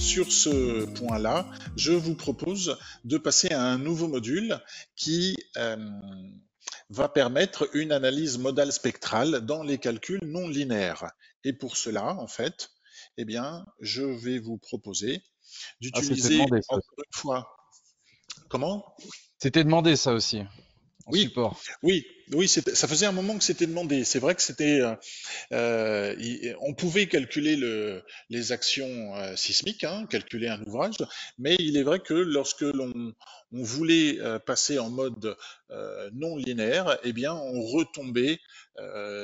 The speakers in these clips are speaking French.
sur ce point-là, je vous propose de passer à un nouveau module qui va permettre une analyse modale spectrale dans les calculs non linéaires. Et pour cela, en fait, eh bien, je vais vous proposer Ah, c'était d'utiliser demandé ça. encore une fois. Comment? C'était demandé ça aussi, en Oui, support. oui, ça faisait un moment que c'était demandé. C'est vrai que on pouvait calculer les actions sismiques, hein, calculer un ouvrage, mais il est vrai que lorsque on voulait passer en mode non linéaire, eh bien, on retombait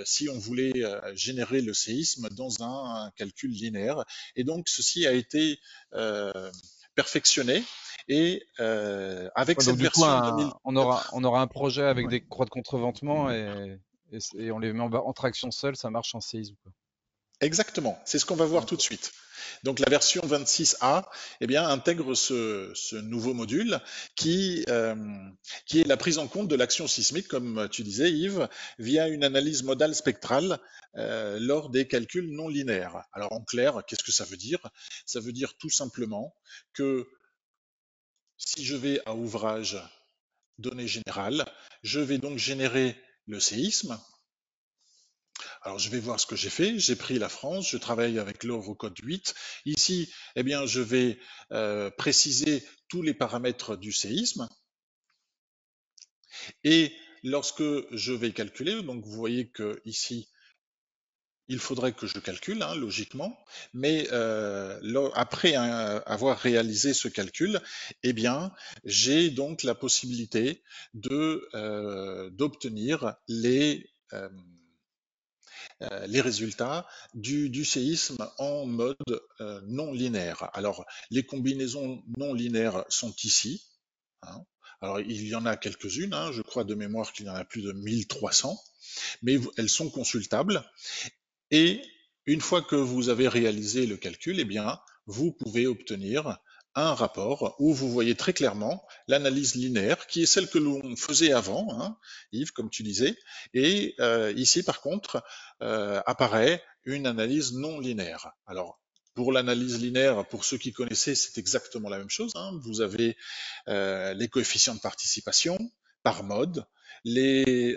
si on voulait générer le séisme dans un calcul linéaire. Et donc, ceci a été euh, perfectionné. Et avec Ouais, donc cette du coup, version 2000. on aura un projet avec des croix de contreventement et on les met en traction seule, ça marche en séisme, quoi. Exactement, c'est ce qu'on va voir tout de Ok. suite. Donc la version 26A, eh bien, intègre ce nouveau module qui, euh, qui est la prise en compte de l'action sismique, comme tu disais Yves, via une analyse modale spectrale lors des calculs non linéaires. Alors en clair, qu'est-ce que ça veut dire? Ça veut dire tout simplement que si je vais à ouvrage données générales, je vais donc générer le séisme. Alors, je vais voir ce que j'ai fait. J'ai pris la France, je travaille avec l'œuvre code 8. Ici, eh bien, je vais préciser tous les paramètres du séisme. Et lorsque je vais calculer, donc vous voyez que ici, il faudrait que je calcule, hein, logiquement, mais après avoir réalisé ce calcul, eh bien, j'ai donc la possibilité d'obtenir les résultats du séisme en mode non linéaire. Alors, les combinaisons non linéaires sont ici, hein. Alors, il y en a quelques-unes, hein, je crois de mémoire qu'il y en a plus de 1300, mais elles sont consultables. Et une fois que vous avez réalisé le calcul, eh bien, vous pouvez obtenir un rapport où vous voyez très clairement l'analyse linéaire, qui est celle que l'on faisait avant, hein, Yves, comme tu disais. Et ici, par contre, apparaît une analyse non linéaire. Alors, pour l'analyse linéaire, pour ceux qui connaissaient, c'est exactement la même chose, hein. Vous avez les coefficients de participation par mode, les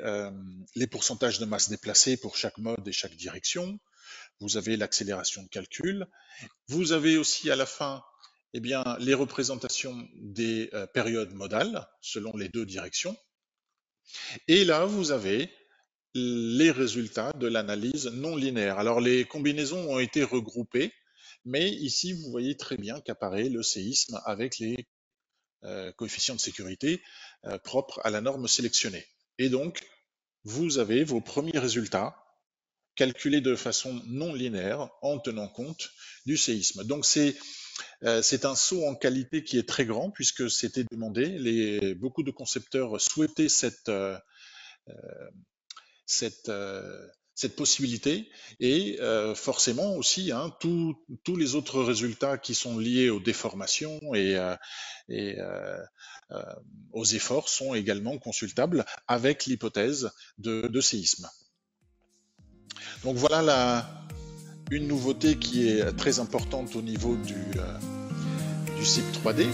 pourcentages de masse déplacée pour chaque mode et chaque direction. Vous avez l'accélération de calcul. Vous avez aussi à la fin, eh bien, les représentations des périodes modales selon les deux directions. Et là, vous avez les résultats de l'analyse non linéaire. Alors, les combinaisons ont été regroupées, mais ici, vous voyez très bien qu'apparaît le séisme avec les coefficients de sécurité propres à la norme sélectionnée. Et donc, vous avez vos premiers résultats calculés de façon non linéaire en tenant compte du séisme. Donc c'est un saut en qualité qui est très grand puisque c'était demandé. Beaucoup de concepteurs souhaitaient cette, euh, cette possibilité et forcément aussi hein, tous les autres résultats qui sont liés aux déformations et euh, aux efforts sont également consultables avec l'hypothèse de séisme. Donc voilà une nouveauté qui est très importante au niveau du CIP 3D.